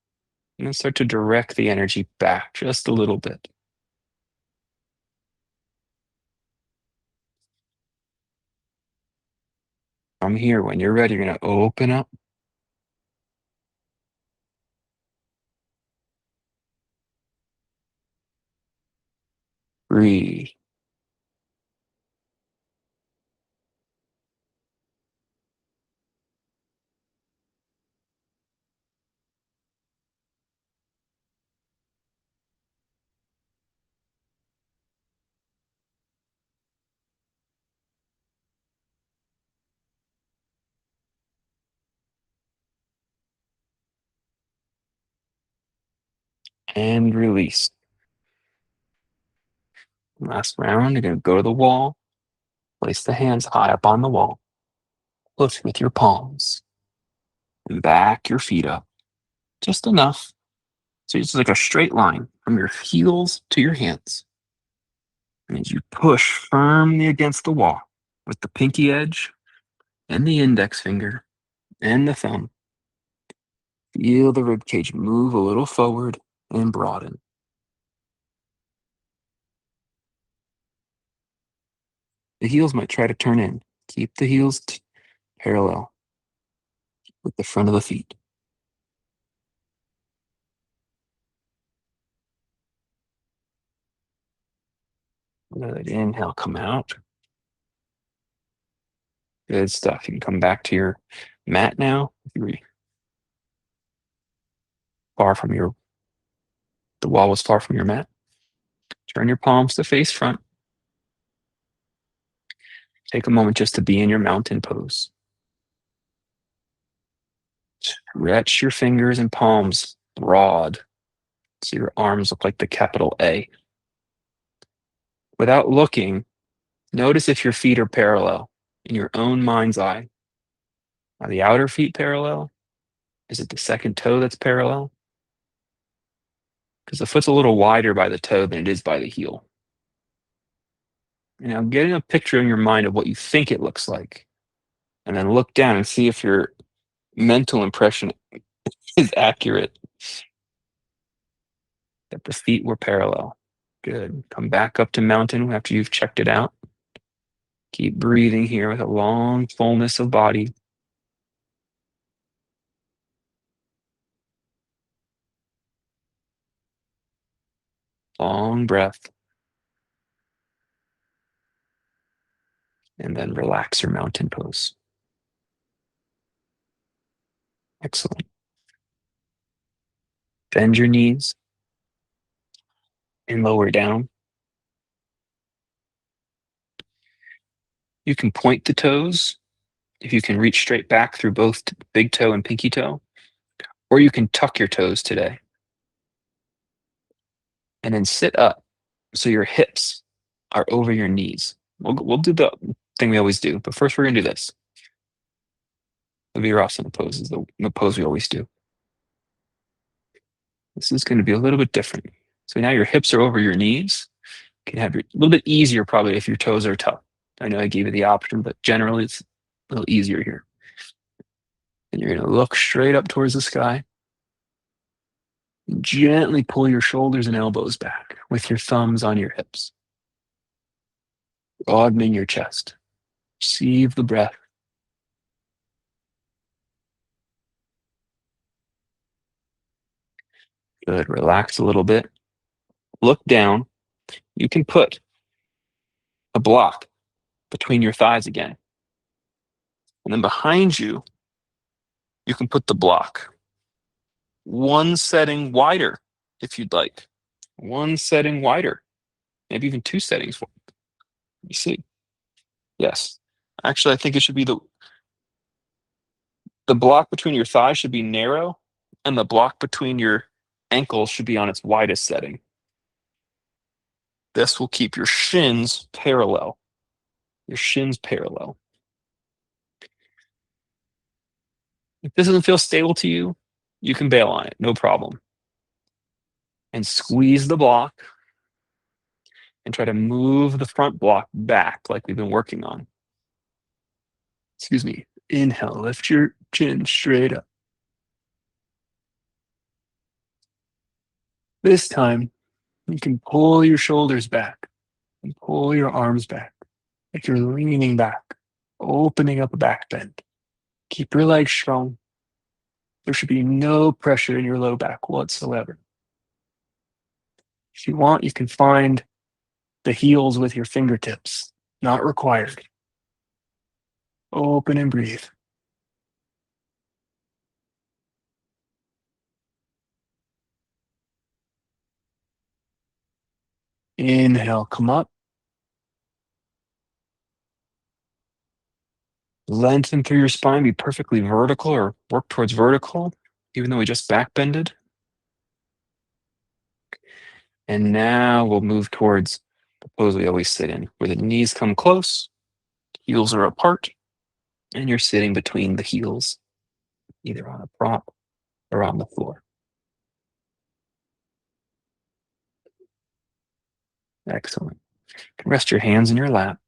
and then start to direct the energy back just a little bit. From here, when you're ready, you're going to open up. Breathe. And release. Last round, you're going to go to the wall, place the hands high up on the wall, push with your palms, and back your feet up, just enough. So it's like a straight line from your heels to your hands. And as you push firmly against the wall with the pinky edge and the index finger and the thumb, feel the rib cage move a little forward and broaden. The heels might try to turn in. Keep the heels parallel with the front of the feet. Good. Inhale, come out. Good stuff. You can come back to your mat now. If you're far from the wall was far from your mat. Turn your palms to face front. Take a moment just to be in your mountain pose. Stretch your fingers and palms broad so your arms look like the capital A. Without looking, notice if your feet are parallel in your own mind's eye. Are the outer feet parallel? Is it the second toe that's parallel? because the foot's a little wider by the toe than it is by the heel. And now getting a picture in your mind of what you think it looks like, and then look down and see if your mental impression is accurate, that the feet were parallel. Good. Come back up to mountain after you've checked it out. Keep breathing here with a long fullness of body. Long breath. And then relax your mountain pose. Excellent. Bend your knees and lower down. You can point the toes if you can reach straight back through both big toe and pinky toe, or you can tuck your toes today. And then sit up so your hips are over your knees. We'll do the thing we always do, but first we're going to do this. The Virasana pose is the pose we always do. This is going to be a little bit different. So now your hips are over your knees. You can have a little bit easier probably if your toes are tucked. I know I gave you the option, but generally it's a little easier here. And you're going to look straight up towards the sky. Gently pull your shoulders and elbows back with your thumbs on your hips. Broadening your chest. Receive the breath. Good. Relax a little bit. Look down. You can put a block between your thighs again. And then behind you, you can put the block. One setting wider, if you'd like. One setting wider. Maybe even two settings. Let me see. Yes. Actually, I think it should be the block between your thighs should be narrow, and the block between your ankles should be on its widest setting. This will keep your shins parallel. Your shins parallel. If this doesn't feel stable to you, you can bail on it, no problem. And squeeze the block and try to move the front block back like we've been working on. Excuse me. Inhale, lift your chin straight up. This time, you can pull your shoulders back and pull your arms back like you're leaning back, opening up a back bend. Keep your legs strong. There should be no pressure in your low back whatsoever. If you want, you can find the heels with your fingertips. Not required. Open and breathe. Inhale, come up. Lengthen through your spine, be perfectly vertical or work towards vertical, even though we just back bended. And now we'll move towards the pose we always sit in, where the knees come close, heels are apart, and you're sitting between the heels, either on a prop or on the floor. Excellent. You can rest your hands in your lap.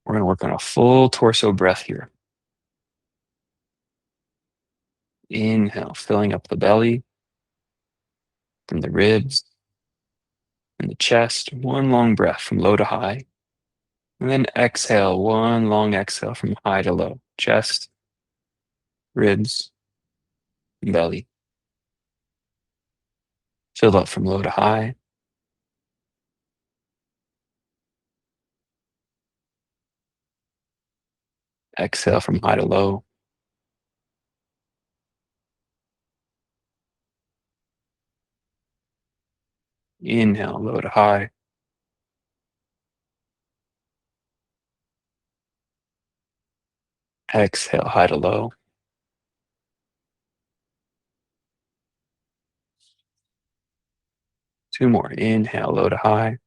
We're going to work on a full torso breath here. Inhale, filling up the belly, from the ribs, and the chest. One long breath from low to high. And then exhale, one long exhale from high to low. Chest, ribs, and belly. Fill up from low to high. Exhale from high to low. Inhale, low to high. Exhale, high to low. Two more. Inhale, low to high.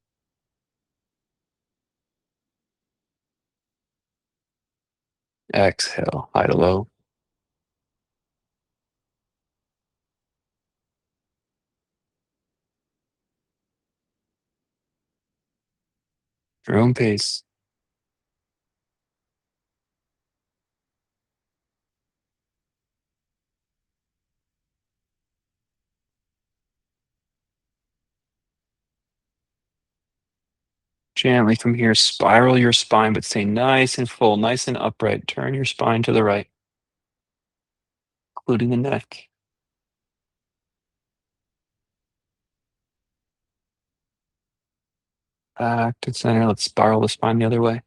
Exhale, high to low. Your own pace. Gently from here, spiral your spine, but stay nice and full, nice and upright. Turn your spine to the right, including the neck. Back to center. Let's spiral the spine the other way,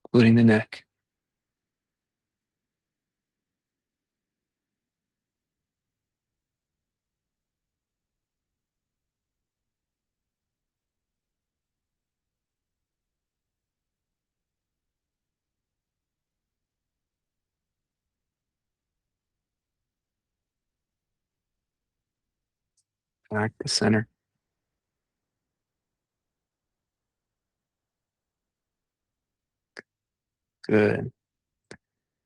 including the neck. Back to center. Good.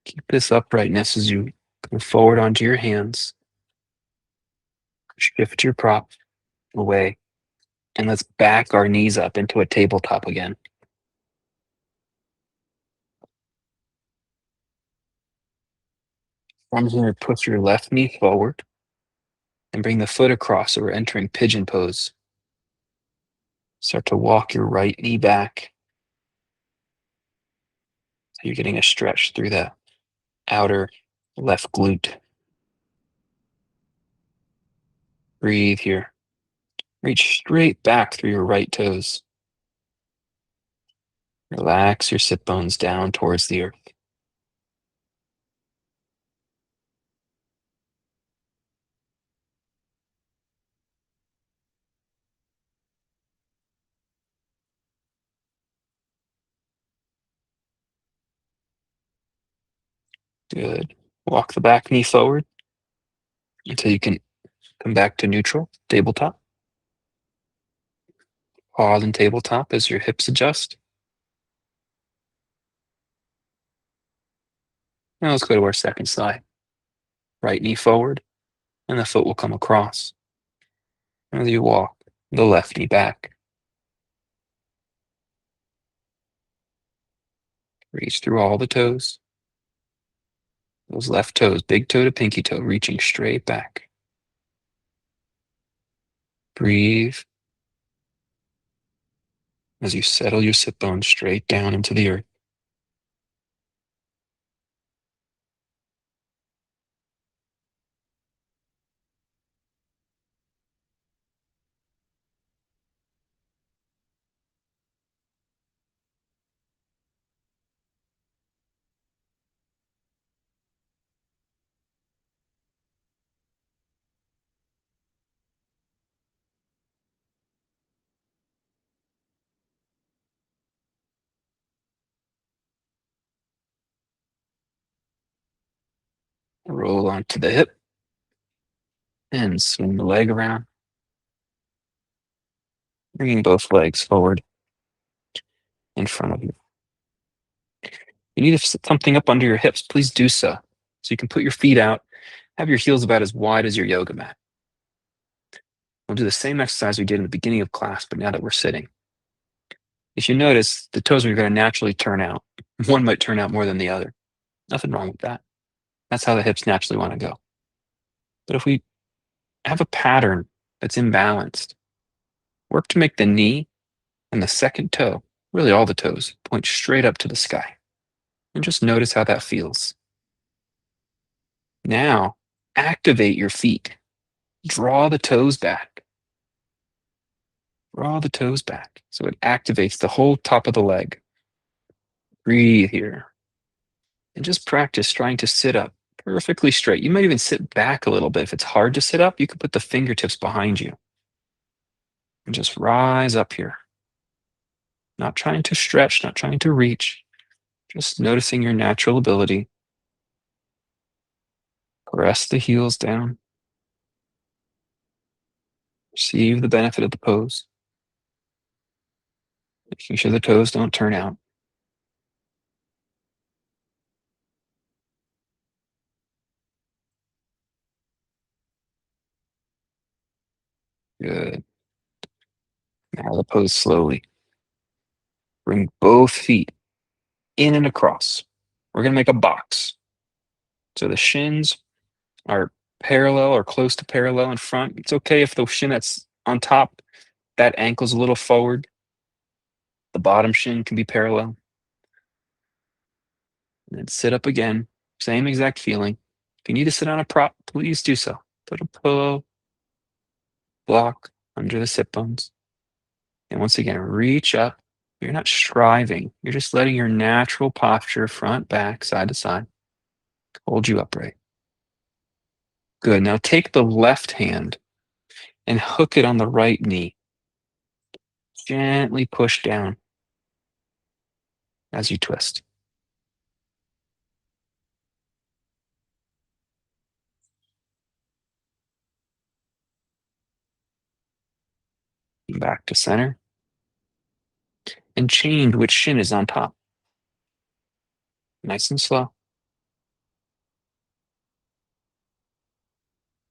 Keep this uprightness as you go forward onto your hands. Shift your prop away. And let's back our knees up into a tabletop again. From here, push your left knee forward and bring the foot across so we're entering pigeon pose. Start to walk your right knee back. So you're getting a stretch through the outer left glute. Breathe here. Reach straight back through your right toes. Relax your sit bones down towards the earth. Good. Walk the back knee forward until you can come back to neutral, tabletop. Pause in tabletop as your hips adjust. Now let's go to our second side. Right knee forward, and the foot will come across. As you walk, the left knee back. Reach through all the toes. Those left toes, big toe to pinky toe, reaching straight back. Breathe as you settle your sit bones straight down into the earth. Roll onto the hip and swing the leg around, bringing both legs forward in front of you. You need to set something up under your hips, please do so. So you can put your feet out, have your heels about as wide as your yoga mat. We'll do the same exercise we did in the beginning of class, but now that we're sitting. If you notice, the toes are going to naturally turn out. One might turn out more than the other. Nothing wrong with that. That's how the hips naturally want to go. But if we have a pattern that's imbalanced, work to make the knee and the second toe, really all the toes, point straight up to the sky. And just notice how that feels. Now, activate your feet. Draw the toes back. Draw the toes back so it activates the whole top of the leg. Breathe here. And just practice trying to sit up perfectly straight. You might even sit back a little bit. If it's hard to sit up, you can put the fingertips behind you and just rise up here. Not trying to stretch, not trying to reach, just noticing your natural ability. Press the heels down. Receive the benefit of the pose. Making sure the toes don't turn out. Good. Now the pose slowly. Bring both feet in and across. We're going to make a box. So the shins are parallel or close to parallel in front. It's okay if the shin that's on top, that ankle's a little forward. The bottom shin can be parallel. And then sit up again. Same exact feeling. If you need to sit on a prop, please do so. Put a pillow, block under the sit bones. And once again, reach up. You're not striving. You're just letting your natural posture, front, back, side to side, hold you upright. Good. Now take the left hand and hook it on the right knee. Gently push down as you twist. Back to center. And change which shin is on top. Nice and slow.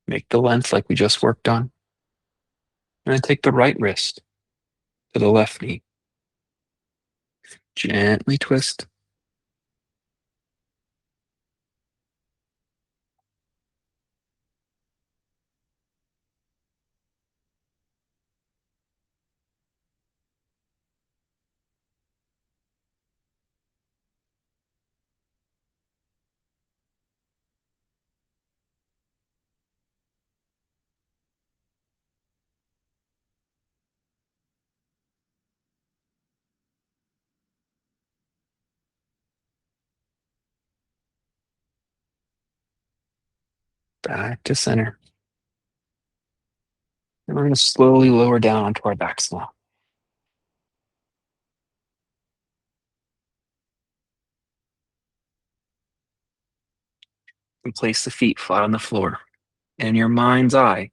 Make the length like we just worked on. And then take the right wrist to the left knee. Gently twist. Back to center. And we're going to slowly lower down onto our back slope. And place the feet flat on the floor. And in your mind's eye,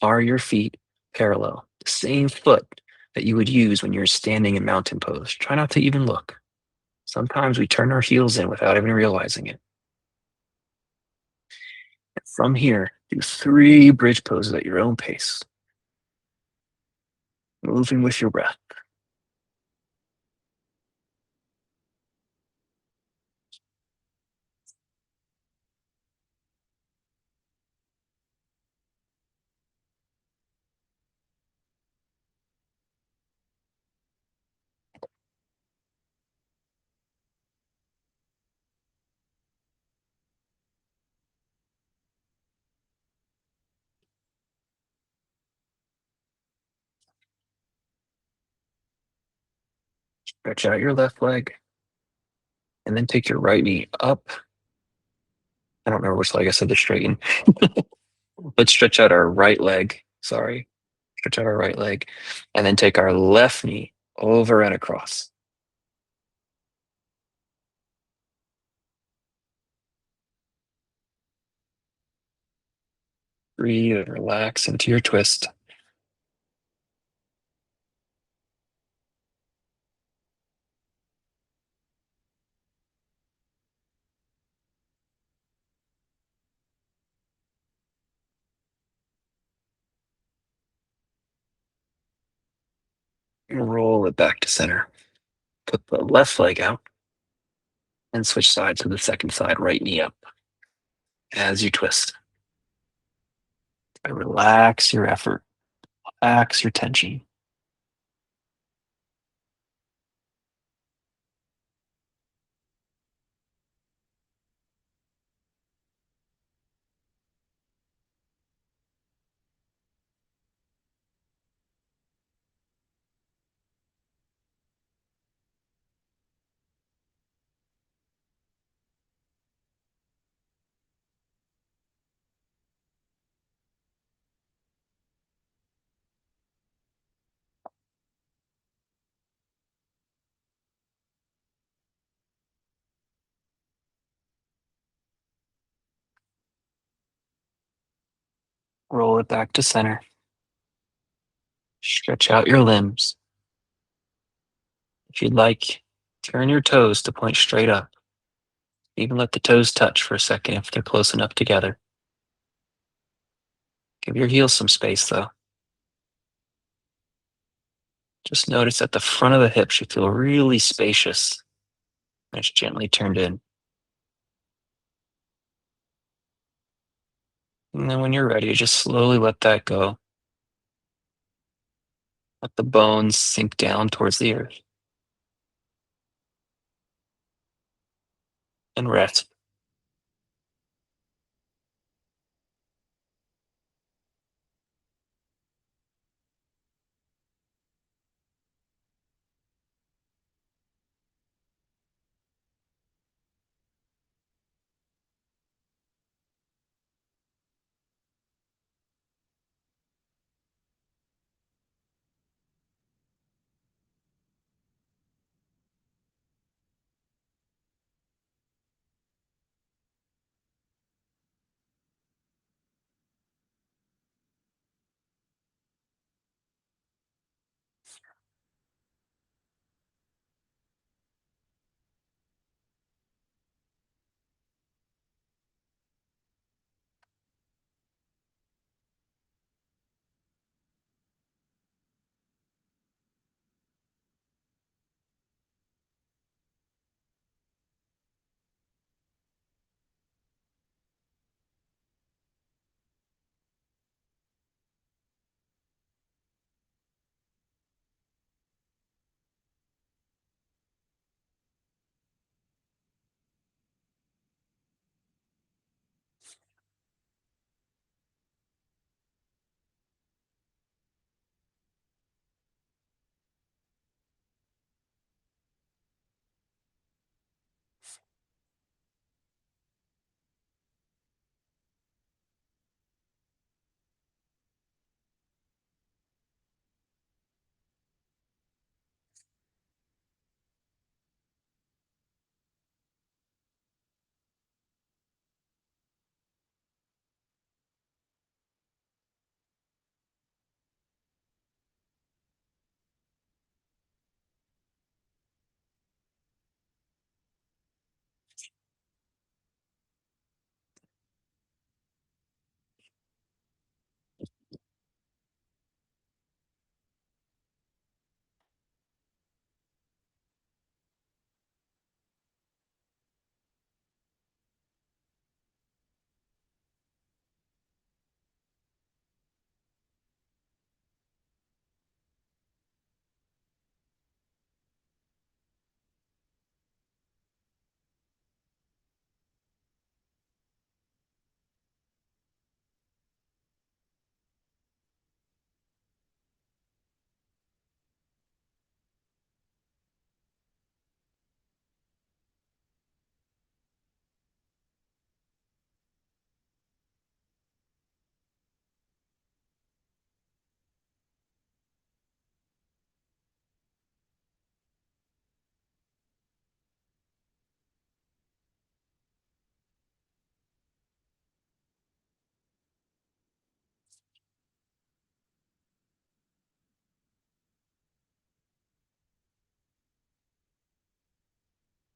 are your feet parallel? The same foot that you would use when you're standing in mountain pose. Try not to even look. Sometimes we turn our heels in without even realizing it. And from here, do 3 bridge poses at your own pace, moving with your breath. Stretch out your left leg, and then take your right knee up. I don't remember which leg I said to straighten. Let's stretch out our right leg. Sorry. Stretch out our right leg, and then take our left knee over and across. Breathe and relax into your twist. And roll it back to center. Put the left leg out and switch sides to the second side, right knee up as you twist. And relax your effort, relax your tension. Roll it back to center. Stretch out your limbs. If you'd like, turn your toes to point straight up. Even let the toes touch for a second if they're close enough together. Give your heels some space though. Just notice that the front of the hip should feel really spacious. And it's gently turned in. And then when you're ready, just slowly let that go. Let the bones sink down towards the earth. And rest.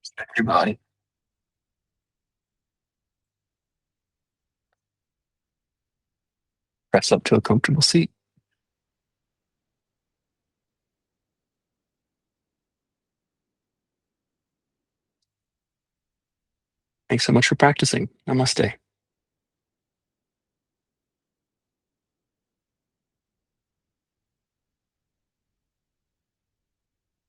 Stretch your body. Press up to a comfortable seat. Thanks so much for practicing. Namaste.